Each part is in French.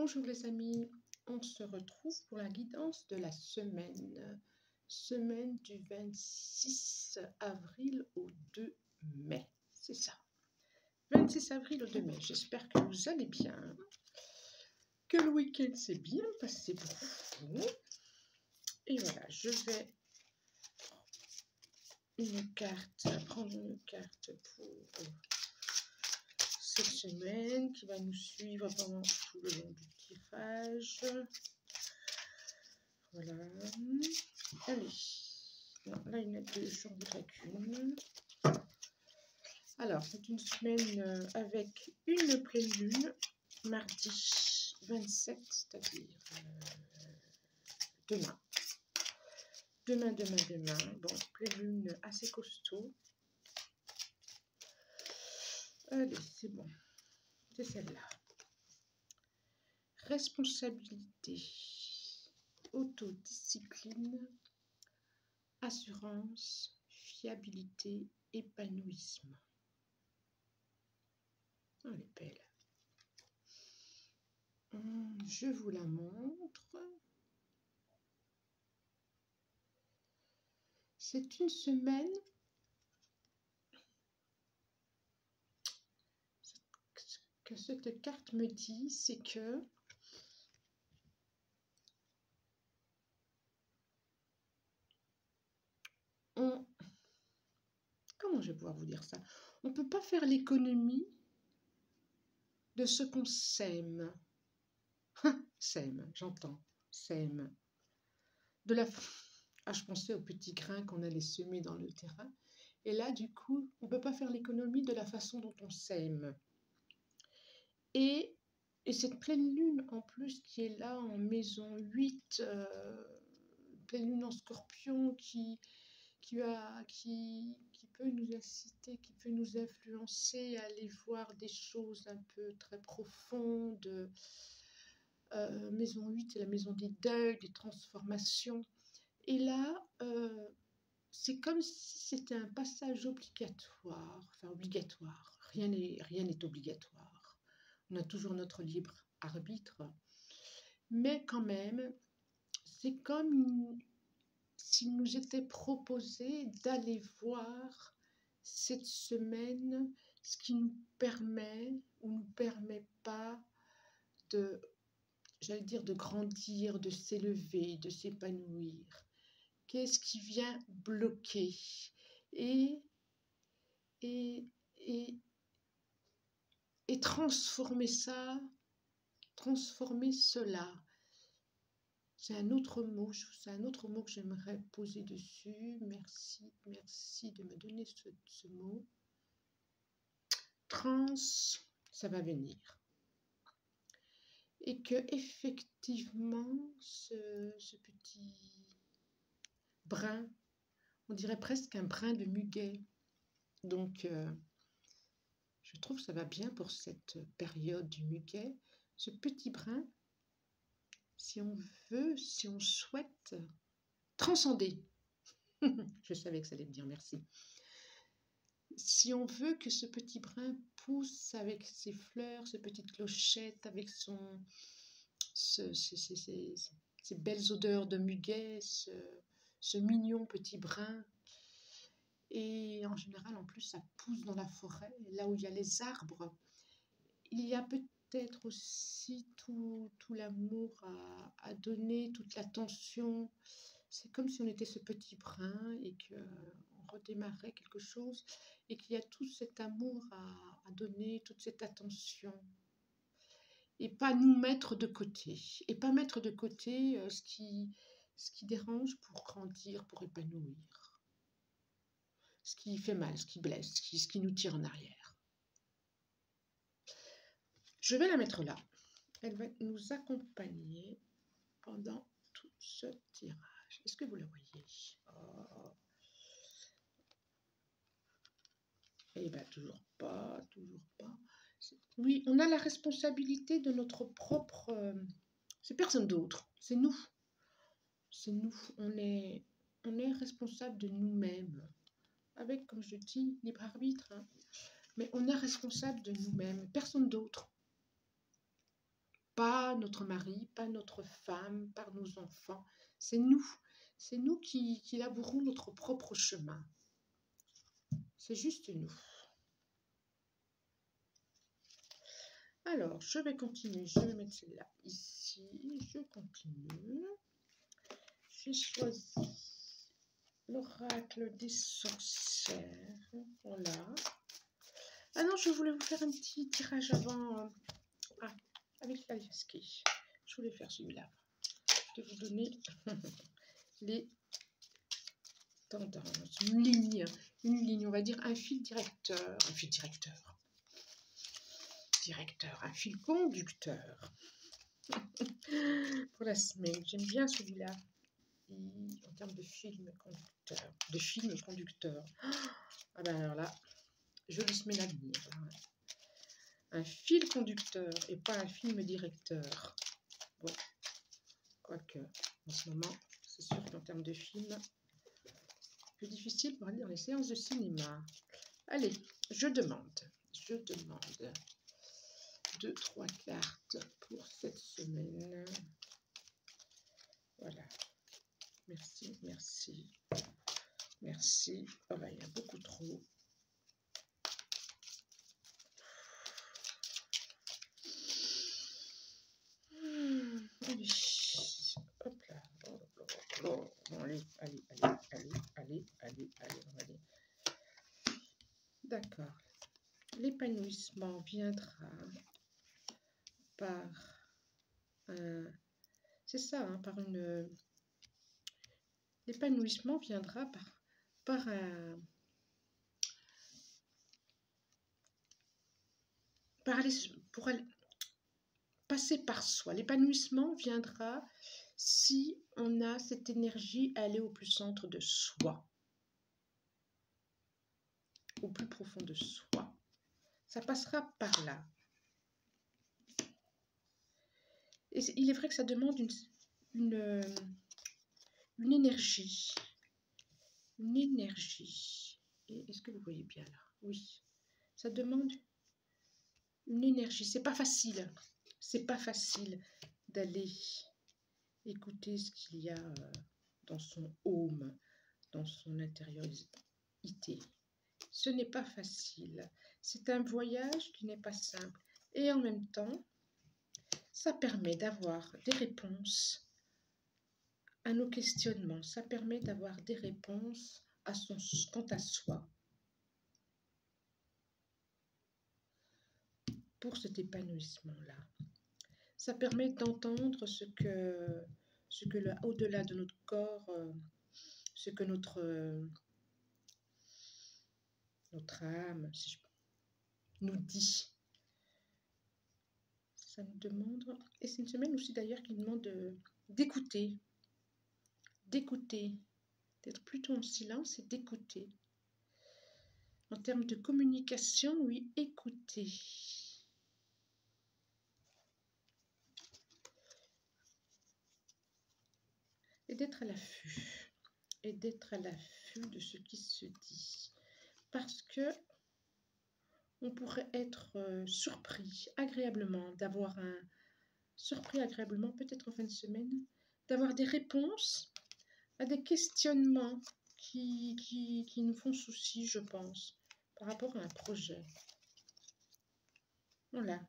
Bonjour les amis, on se retrouve pour la guidance de la semaine du 26 avril au 2 mai, c'est ça, 26 avril au 2 mai, j'espère que vous allez bien, que le week-end s'est bien passé pour vous, et voilà, je vais prendre une carte pour cette semaine qui va nous suivre pendant tout le long du tirage. Voilà. Allez. Non, là, il y en a deux, j'en voudrais qu'une. Alors, c'est une semaine avec une pleine lune, mardi 27, c'est-à-dire demain. Demain. Bon, pleine lune assez costaud. Allez, c'est bon. C'est celle-là. Responsabilité, autodiscipline, assurance, fiabilité, épanouissement. Oh, elle est belle. Je vous la montre. C'est une semaine que cette carte me dit, c'est que comment je vais pouvoir vous dire ça? On ne peut pas faire l'économie de ce qu'on sème. Sème, j'entends, sème. Je pensais aux petits grains qu'on allait semer dans le terrain. Et là, du coup, on ne peut pas faire l'économie de la façon dont on sème. Et cette pleine lune, en plus, qui est là en maison 8, pleine lune en scorpion, qui peut nous inciter, qui peut nous influencer à aller voir des choses un peu très profondes. Maison 8, c'est la maison des deuils, des transformations. Et là, c'est comme si c'était un passage obligatoire, enfin obligatoire, rien n'est obligatoire. On a toujours notre libre arbitre, mais quand même, c'est comme s'il nous était proposé d'aller voir cette semaine ce qui nous permet ou nous permet pas de, j'allais dire, de grandir, de s'élever, de s'épanouir. Qu'est-ce qui vient bloquer et transformer ça, transformer cela. C'est un autre mot que j'aimerais poser dessus. Merci de me donner ce mot. Ça va venir. Et que effectivement, ce petit brin, on dirait presque un brin de muguet. Donc, je trouve que ça va bien pour cette période du muguet. Ce petit brin, si on veut, si on souhaite transcender. Je savais que ça allait bien, merci. Si on veut que ce petit brin pousse avec ses fleurs, ses petites clochettes, avec ces belles odeurs de muguet, ce mignon petit brin. Et en général, en plus, ça pousse dans la forêt, là où il y a les arbres. Il y a peut-être aussi tout l'amour à donner, toute l'attention. C'est comme si on était ce petit brin et qu'on redémarrait quelque chose et qu'il y a tout cet amour à donner, toute cette attention. Et pas nous mettre de côté. Et pas mettre de côté ce qui dérange pour grandir, pour épanouir. Ce qui fait mal, ce qui blesse, ce qui nous tire en arrière. Je vais la mettre là. Elle va nous accompagner pendant tout ce tirage. Est-ce que vous la voyez? Eh bien, toujours pas. Oui, on a la responsabilité de notre propre... c'est personne d'autre, c'est nous. C'est nous. On est responsable de nous-mêmes. Avec, comme je dis, libre arbitre. Hein. Mais on est responsable de nous-mêmes, personne d'autre. Pas pas notre mari, pas notre femme, pas nos enfants. C'est nous qui labourons notre propre chemin. C'est juste nous. Alors, je vais continuer. Je vais mettre celle-là ici. Je continue. J'ai choisi l'oracle des sorcières. Voilà. Ah non, je voulais vous faire un petit tirage avant. Avec l'Aliaski. Je voulais faire celui-là. Je vais vous donner les tendances. Une ligne, on va dire un fil directeur. Un fil directeur. Un fil conducteur. Pour la semaine. J'aime bien celui-là. En termes de film conducteur. Ah ben alors là, jolie semaine à venir. Un fil conducteur et pas un film directeur. Bon, quoique, en ce moment, c'est sûr qu'en termes de film, plus difficile pour aller dans les séances de cinéma. Allez, je demande 2-3 cartes pour cette semaine. Voilà. Merci. Oh ben, il y a beaucoup trop. Allez. Hop là. Allez, on va aller. D'accord. L'épanouissement viendra par... c'est ça, hein, par une... L'épanouissement viendra par un... pour aller passer par soi. L'épanouissement viendra si on a cette énergie à aller au plus centre de soi, au plus profond de soi. Ça passera par là. Et il est vrai que ça demande une énergie. Une énergie. Et est-ce que vous voyez bien là? Oui. Ça demande une énergie. C'est pas facile. C'est pas facile d'aller écouter ce qu'il y a dans son home, dans son intériorité. Ce n'est pas facile. C'est un voyage qui n'est pas simple. Et en même temps, ça permet d'avoir des réponses à nos questionnements. Ça permet d'avoir des réponses quant à soi. Pour cet épanouissement-là. Ça permet d'entendre ce que au-delà de notre corps, ce que notre âme nous dit. Ça nous demande, et c'est une semaine aussi d'ailleurs qui demande d'écouter, d'être plutôt en silence et d'écouter. En termes de communication, oui, écouter. Et d'être à l'affût. Et d'être à l'affût de ce qui se dit. Parce que on pourrait être surpris agréablement, peut-être en fin de semaine, d'avoir des réponses à des questionnements qui nous font souci, je pense, par rapport à un projet. Voilà.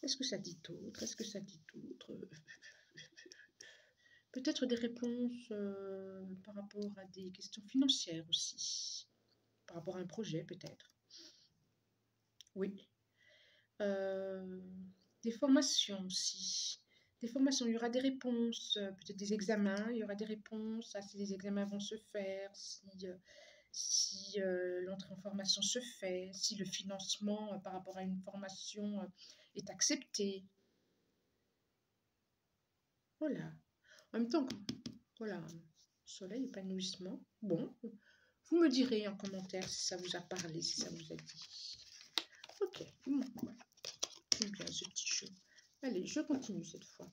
Est-ce que ça dit d'autre? Peut-être des réponses par rapport à des questions financières aussi. Par rapport à un projet, peut-être. Oui. Des formations aussi. Des formations, il y aura des réponses, peut-être des examens, il y aura des réponses à si les examens vont se faire, si l'entrée en formation se fait, si le financement par rapport à une formation est accepté. Voilà. En même temps, voilà, soleil, épanouissement. Bon, vous me direz en commentaire si ça vous a parlé, si ça vous a dit. Ok, j'aime bien ce petit jeu. Allez, je continue cette fois.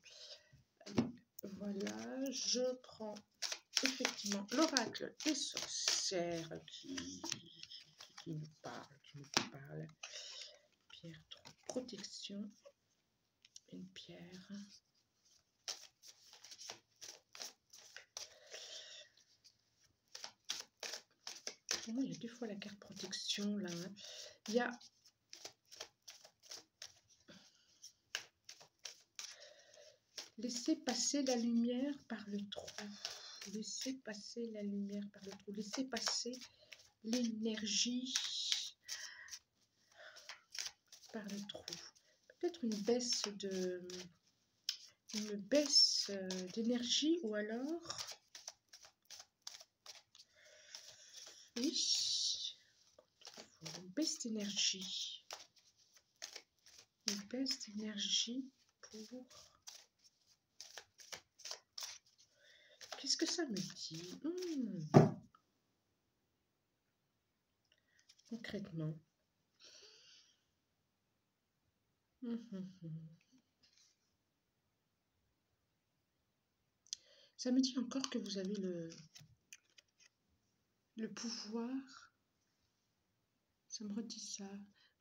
Allez, voilà, je prends effectivement l'oracle des sorcières qui nous parle. Pierre 3, protection. Une pierre. Pour moi, il y a 2 fois la carte protection là. Il y a laisser passer la lumière par le trou. Laissez passer la lumière par le trou. Laissez passer l'énergie par le trou. Peut-être une baisse d'énergie, ou alors oui, une baisse d'énergie. Une baisse d'énergie pour... Qu'est-ce que ça me dit? Concrètement. Ça me dit encore que vous avez le pouvoir. Ça me redit ça.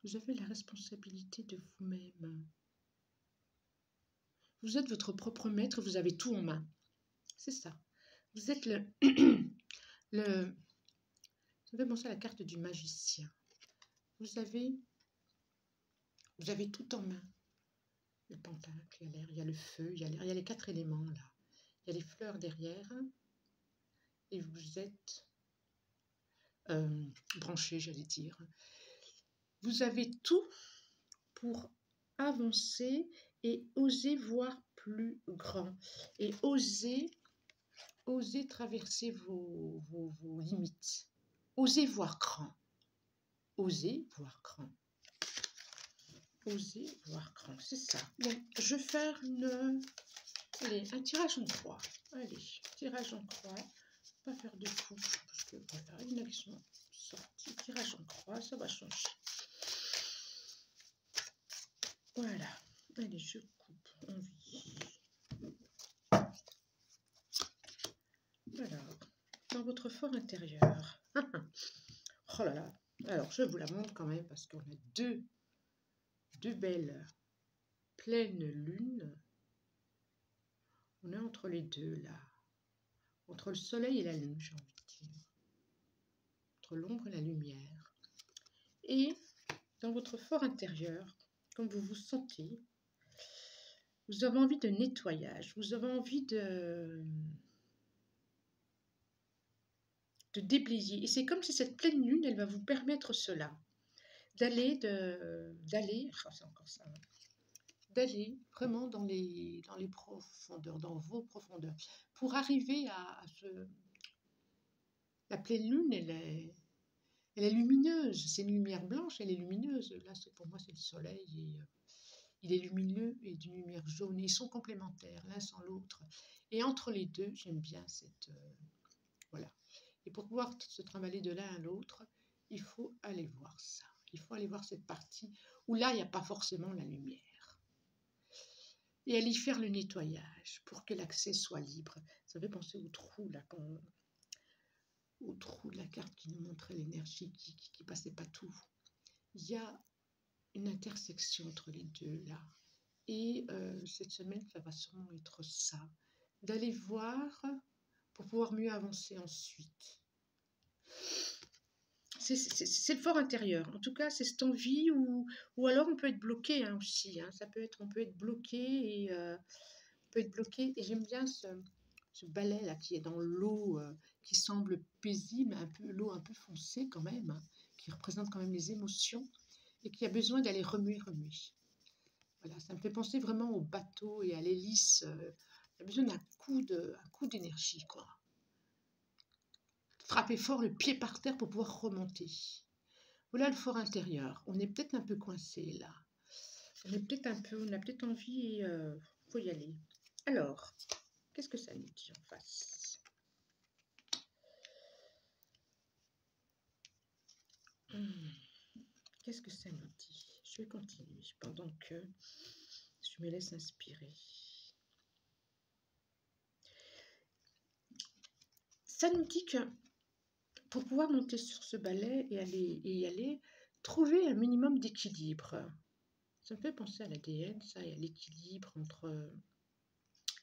Vous avez la responsabilité de vous-même. Vous êtes votre propre maître, vous avez tout en main. C'est ça. Vous êtes le... Ça fait penser à la carte du magicien. Vous avez tout en main. Le pentacle, il y a l'air, il y a le feu, il y a l'air, il y a les 4 éléments là. Il y a les fleurs derrière. Et vous êtes branché, j'allais dire. Vous avez tout pour avancer et oser voir plus grand. Et oser traverser vos limites. Osez voir grand. Osez voir grand. Osez voir grand, c'est ça. Bon, je vais faire un tirage en croix. Allez, tirage en croix. Pas faire de coupe, parce que voilà, il y en a qui sont sortis. Tirage en croix, ça va changer. Voilà. Allez, je coupe en vie. Voilà. Dans votre fort intérieur. Oh là là. Alors, je vous la montre quand même, parce qu'on a deux belles pleines lunes. On est entre les deux, là. Entre le soleil et la lune, j'ai envie de dire. Entre l'ombre et la lumière. Et dans votre fort intérieur, comme vous vous sentez, vous avez envie de nettoyage, vous avez envie de déblayer. Et c'est comme si cette pleine lune, elle va vous permettre cela. D'aller, c'est encore ça, hein, d'aller vraiment dans les profondeurs, dans vos profondeurs, pour arriver à ce... La pleine lune, elle est lumineuse, c'est une lumière blanche, elle est lumineuse. Là, pour moi, c'est le soleil, et il est lumineux et d'une lumière jaune. Ils sont complémentaires, l'un sans l'autre. Et entre les deux, j'aime bien cette... voilà. Et pour pouvoir se trimballer de l'un à l'autre, il faut aller voir ça. Il faut aller voir cette partie où là, il n'y a pas forcément la lumière. Et aller faire le nettoyage pour que l'accès soit libre. Ça fait penser au trou, là, au trou de la carte qui nous montrait l'énergie qui passait pas tout. Il y a une intersection entre les deux, là. Et cette semaine, ça va sûrement être ça. D'aller voir pour pouvoir mieux avancer ensuite. C'est le fort intérieur. En tout cas, c'est cette envie, ou alors on peut être bloqué, hein, aussi. Hein. On peut être bloqué, et j'aime bien ce balai là qui est dans l'eau, qui semble paisible, l'eau un peu foncée quand même, hein, qui représente quand même les émotions, et qui a besoin d'aller remuer. Voilà, ça me fait penser vraiment au bateau et à l'hélice. Il y a besoin d'un coup d'énergie, quoi. Frapper fort le pied par terre pour pouvoir remonter. Voilà le fort intérieur. On est peut-être un peu coincé là. On a peut-être envie, et faut y aller. Alors, qu'est-ce que ça nous dit en face? Qu'est-ce que ça nous dit? Je vais continuer pendant que je me laisse inspirer. Ça nous dit que pour pouvoir monter sur ce balai et y aller, trouver un minimum d'équilibre. Ça me fait penser à l'ADN, ça, et à l'équilibre entre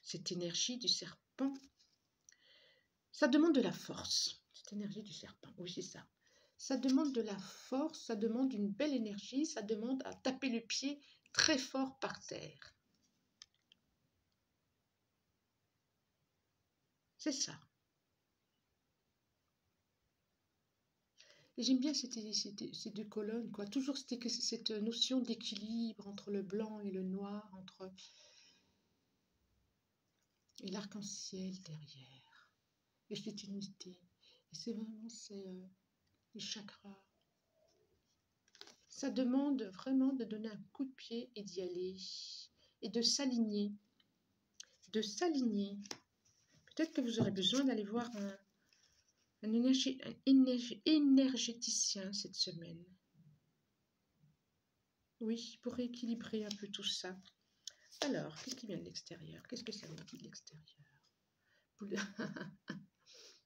cette énergie du serpent. Ça demande de la force, cette énergie du serpent, oui c'est ça. Ça demande de la force, ça demande une belle énergie, ça demande à taper le pied très fort par terre. C'est ça. Et j'aime bien ces deux colonnes, quoi. Toujours cette notion d'équilibre entre le blanc et le noir, et l'arc-en-ciel derrière. Et cette unité. Et c'est vraiment les chakras. Ça demande vraiment de donner un coup de pied et d'y aller. Et de s'aligner. De s'aligner. Peut-être que vous aurez besoin d'aller voir un énergéticien cette semaine. Oui, pour rééquilibrer un peu tout ça. Alors, qu'est-ce qui vient de l'extérieur? Qu'est-ce que ça me dit de l'extérieur? Boule de...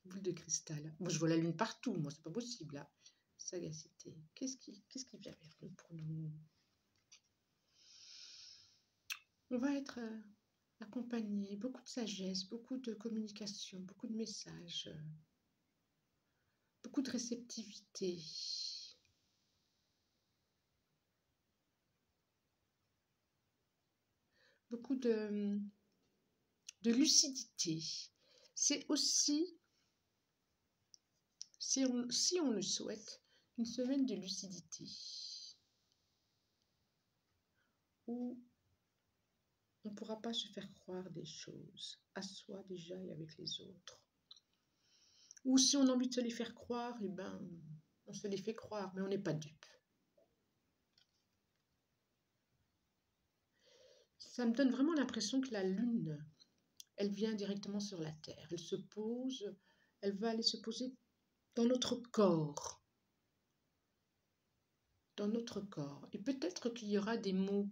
Boule de cristal. Moi, je vois la lune partout. Moi, c'est pas possible, là. Sagacité. Qu'est-ce qui vient vers nous pour nous? On va être accompagné. Beaucoup de sagesse, beaucoup de communication, beaucoup de messages, beaucoup de réceptivité. Beaucoup de lucidité. C'est aussi, si on le souhaite, une semaine de lucidité où on ne pourra pas se faire croire des choses à soi déjà et avec les autres. Ou si on a envie de se les faire croire, eh ben, on se les fait croire, mais on n'est pas dupe. Ça me donne vraiment l'impression que la lune, elle vient directement sur la terre. Elle se pose, elle va aller se poser dans notre corps. Dans notre corps. Et peut-être qu'il y aura des mots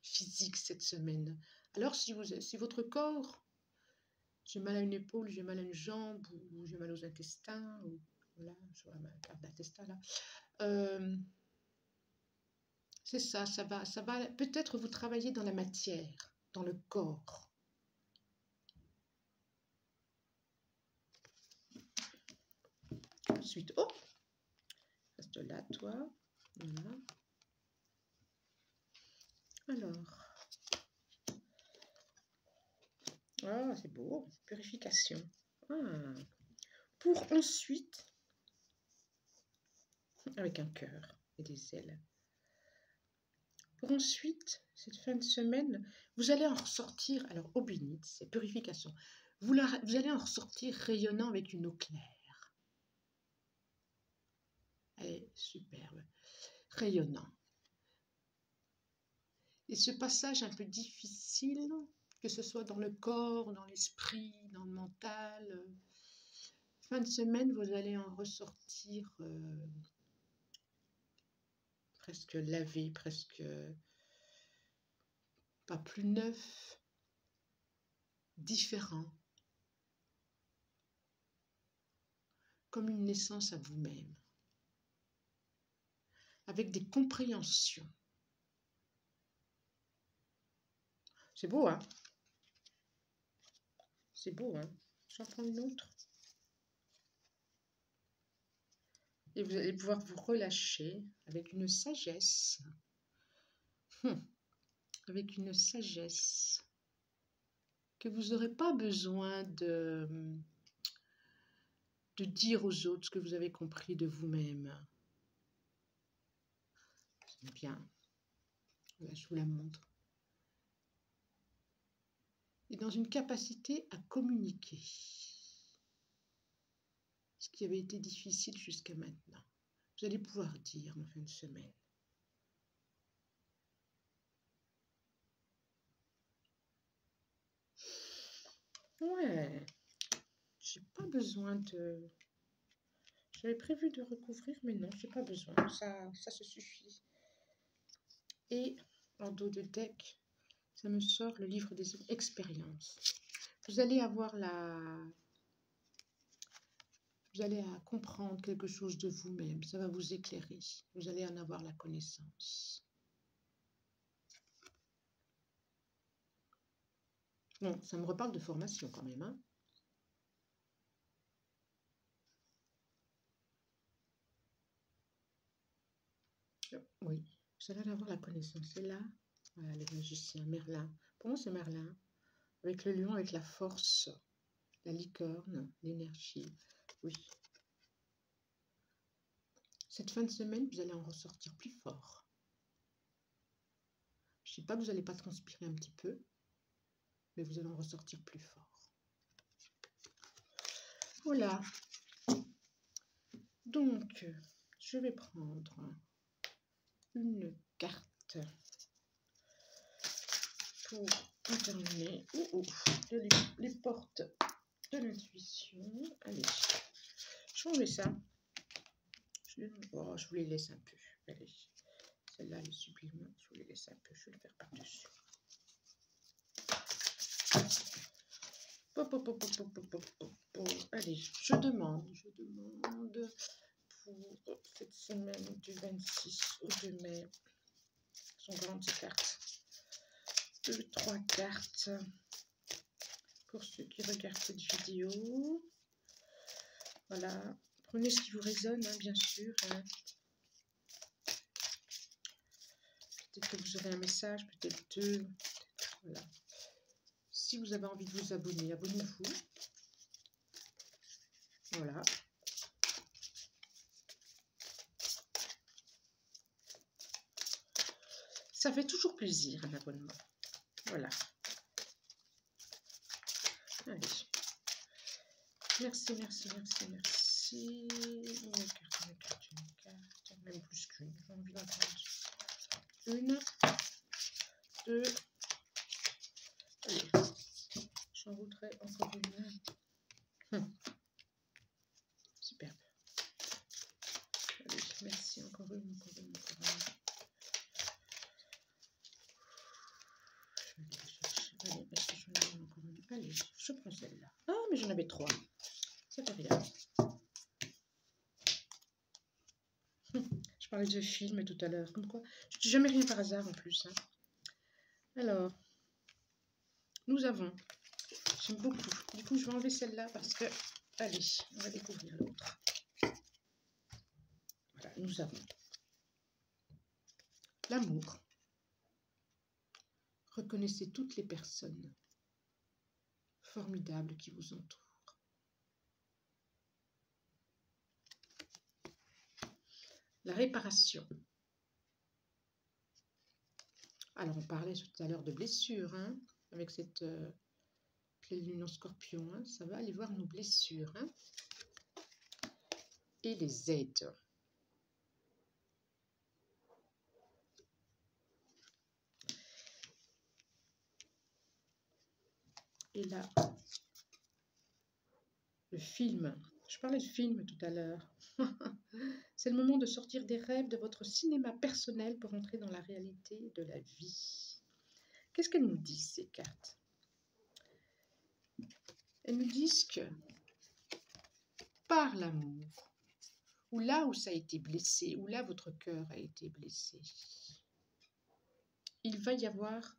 physiques cette semaine. Alors si votre corps, j'ai mal à une épaule, j'ai mal à une jambe, ou j'ai mal aux intestins, ou voilà, je vois ma carte d'intestin là. C'est ça, ça va peut-être vous travailler dans la matière, dans le corps. Ensuite, oh, reste là, toi. Voilà. Alors, ah, c'est beau, purification. Ah. Pour ensuite, avec un cœur et des ailes. Pour ensuite, cette fin de semaine, vous allez en ressortir, alors eau bénite, c'est purification, vous allez en ressortir rayonnant avec une eau claire. Elle est superbe, rayonnant. Et ce passage un peu difficile, que ce soit dans le corps, dans l'esprit, dans le mental, fin de semaine, vous allez en ressortir presque lavé, presque pas plus neuf, différent, comme une naissance à vous-même, avec des compréhensions. C'est beau, hein? C'est beau, hein? J'en prends une autre. Et vous allez pouvoir vous relâcher avec une sagesse. Avec une sagesse que vous n'aurez pas besoin de dire aux autres ce que vous avez compris de vous-même. C'est bien. Voilà, je vous la montre. Et dans une capacité à communiquer. Ce qui avait été difficile jusqu'à maintenant. Vous allez pouvoir dire en fin de semaine. Ouais, j'ai pas besoin de... J'avais prévu de recouvrir, mais non, j'ai pas besoin. Ça se suffit. Et en dos de deck, ça me sort le livre des expériences. Vous allez avoir vous allez comprendre quelque chose de vous-même. Ça va vous éclairer. Vous allez en avoir la connaissance. Bon, ça me reparle de formation quand même, hein. Oui, vous allez avoir la connaissance. C'est là, voilà, le magicien, Merlin. Pour moi, c'est Merlin. Avec le lion, avec la force, la licorne, l'énergie. Oui. Cette fin de semaine, vous allez en ressortir plus fort. Je ne sais pas que vous n'allez pas transpirer un petit peu, mais vous allez en ressortir plus fort. Voilà. Donc, je vais prendre une carte pour terminer les portes de l'intuition. Allez, je vais enlever ça. Je vous les laisse un peu. Allez, celle-là, elle est sublime. Je vous les laisse un peu. Je vais le faire par-dessus. Allez, je demande pour cette semaine du 26 au 2 mai. Sont grandes ces cartes. 3 cartes pour ceux qui regardent cette vidéo. Voilà. Prenez ce qui vous résonne, hein, bien sûr. Hein. Peut-être que vous aurez un message, peut-être 2. Voilà. Si vous avez envie de vous abonner, abonnez-vous. Voilà. Ça fait toujours plaisir, un abonnement. Voilà. Allez. Merci, merci, merci, merci. Une carte, même plus qu'une. J'ai envie d'en prendre une, 2. Allez. J'en voudrais encore une. Superbe. Allez, merci, encore une. Allez, est-ce que j'en ai encore une? Allez, je prends celle-là. Ah, mais j'en avais 3. Ça fait rien. Je parlais de film tout à l'heure. Comme quoi, je ne dis jamais rien par hasard en plus. Hein. Alors, nous avons... J'aime beaucoup. Du coup, je vais enlever celle-là parce que... Allez, on va découvrir l'autre. Voilà, nous avons l'amour. Reconnaissez toutes les personnes formidables qui vous entourent. La réparation. Alors, on parlait tout à l'heure de blessures, hein, avec cette pleine lune en scorpion. Hein, ça va aller voir nos blessures. Hein, et les aides. Et là, le film. Je parlais de film tout à l'heure. C'est le moment de sortir des rêves de votre cinéma personnel pour entrer dans la réalité de la vie. Qu'est-ce qu'elles nous disent, ces cartes? Elles nous disent que par l'amour, ou là où ça a été blessé, ou là votre cœur a été blessé, il va y avoir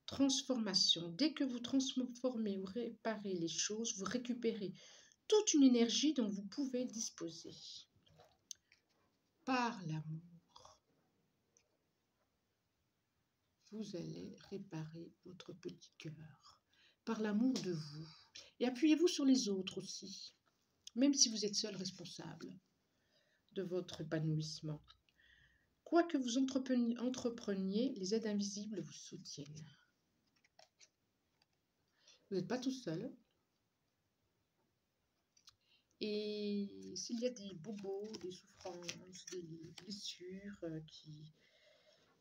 transformation. Dès que vous transformez ou réparez les choses, vous récupérez toute une énergie dont vous pouvez disposer. Par l'amour, vous allez réparer votre petit cœur. Par l'amour de vous. Et appuyez-vous sur les autres aussi. Même si vous êtes seul responsable de votre épanouissement. Quoi que vous entrepreniez, les aides invisibles vous soutiennent. Vous n'êtes pas tout seul. Et s'il y a des bobos, des souffrances, des blessures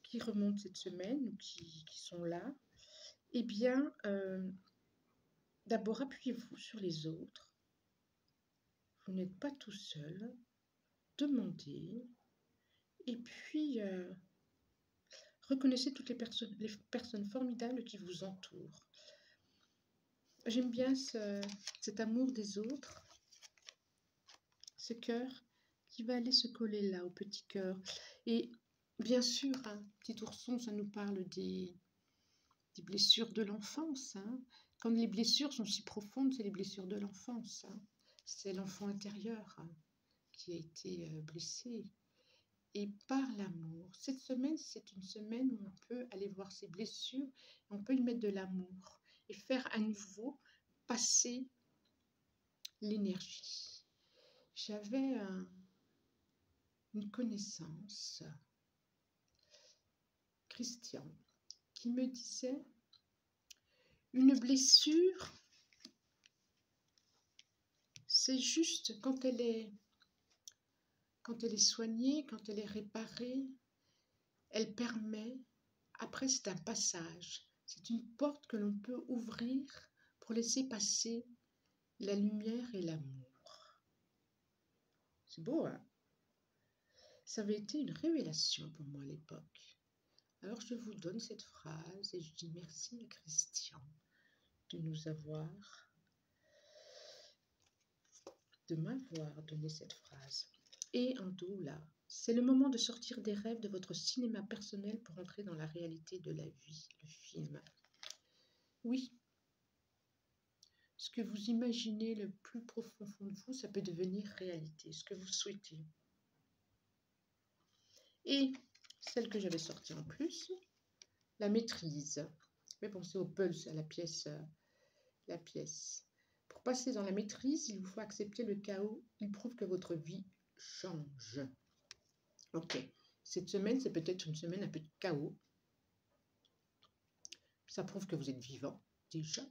qui remontent cette semaine ou qui sont là, eh bien, d'abord appuyez-vous sur les autres. Vous n'êtes pas tout seul. Demandez. Et puis, reconnaissez toutes les personnes formidables qui vous entourent. J'aime bien cet amour des autres, ce cœur qui va aller se coller là, au petit cœur. Et bien sûr, hein, petit ourson, ça nous parle des blessures de l'enfance, hein, Quand les blessures sont si profondes, c'est les blessures de l'enfance, hein. C'est l'enfant intérieur, hein, qui a été blessé. Et par l'amour. Cette semaine, c'est une semaine où on peut aller voir ses blessures, on peut y mettre de l'amour et faire à nouveau passer l'énergie. J'avais une connaissance, Christian, qui me disait une blessure, c'est juste quand elle est soignée, quand elle est réparée, elle permet, après c'est un passage, c'est une porte que l'on peut ouvrir pour laisser passer la lumière et l'amour. C'est beau, hein? Ça avait été une révélation pour moi à l'époque. Alors je vous donne cette phrase et je dis merci à Christian de m'avoir donné cette phrase. Et en tout là, c'est le moment de sortir des rêves de votre cinéma personnel pour entrer dans la réalité de la vie, le film. Oui, ce que vous imaginez le plus profond de vous, ça peut devenir réalité, ce que vous souhaitez. Et celle que j'avais sortie en plus, la maîtrise. Mais pensez au pulse, à la pièce. Pour passer dans la maîtrise, il vous faut accepter le chaos. Il prouve que votre vie change. Ok, cette semaine, c'est peut-être une semaine un peu de chaos. Ça prouve que vous êtes vivant, déjà.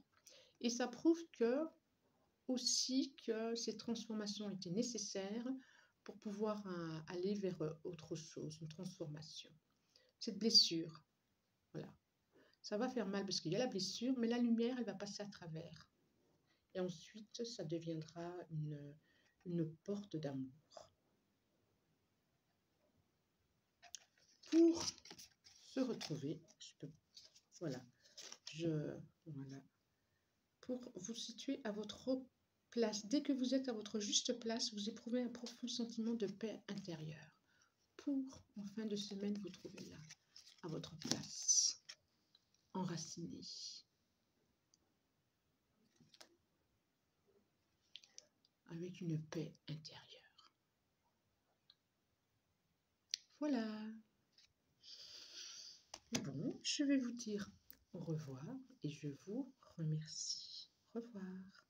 Et ça prouve aussi que ces transformations étaient nécessaires pour pouvoir aller vers autre chose, une transformation. Cette blessure, voilà. Ça va faire mal parce qu'il y a la blessure, mais la lumière, elle va passer à travers. Et ensuite, ça deviendra une porte d'amour. Pour se retrouver, voilà. Pour vous situer à votre place. Dès que vous êtes à votre juste place, vous éprouvez un profond sentiment de paix intérieure. Pour, en fin de semaine, vous trouver là, à votre place, enraciné. Avec une paix intérieure. Voilà. Bon, je vais vous dire au revoir et je vous remercie. Au revoir.